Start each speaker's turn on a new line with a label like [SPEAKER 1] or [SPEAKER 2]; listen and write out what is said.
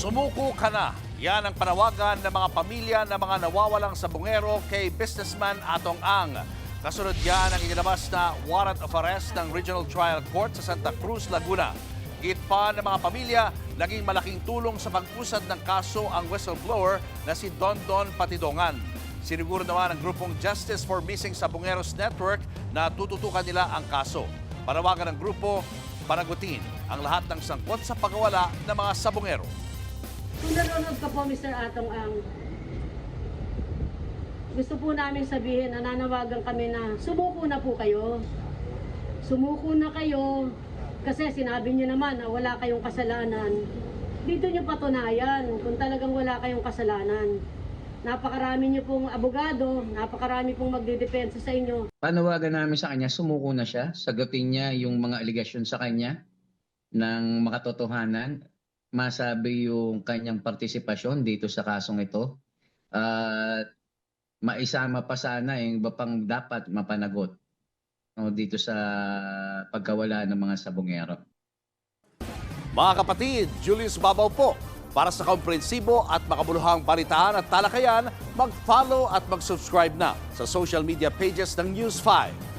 [SPEAKER 1] Sumuko ka na. Yan ang panawagan ng mga pamilya ng mga nawawalang sabungero kay businessman Atong Ang. Kasunod yan ang inilabas na warrant of arrest ng Regional Trial Court sa Santa Cruz, Laguna. Git pa ng mga pamilya, naging malaking tulong sa pag-usad ng kaso ang whistleblower na si Don Don Patidongan. Siniguro naman ang grupong Justice for Missing Sabungeros Network na tututukan nila ang kaso. Panawagan ng grupo, panagutin ang lahat ng sangkot sa pagkawala ng mga sabungero.
[SPEAKER 2] Kung nanonood ka po, Mr. Atong Ang, gusto po namin sabihin, nananawagan kami na sumuko na po kayo. Sumuko na kayo kasi sinabi niyo naman na wala kayong kasalanan. Dito niyo patunayan kung talagang wala kayong kasalanan. Napakarami niyo pong abogado, napakarami pong magdidepensa sa inyo.
[SPEAKER 3] Panawagan namin sa kanya, sumuko na siya, sagutin niya yung mga aligasyon sa kanya ng makatotohanan, masabi yung kanyang partisipasyon dito sa kasong ito, at maisama pa sana yung iba pang dapat mapanagot dito sa pagkawala ng mga sabungero.
[SPEAKER 1] Mga kapatid, Julius Babaw po. Para sa komprehensibo at makabuluhang balitaan at talakayan, mag-follow at mag-subscribe na sa social media pages ng News 5.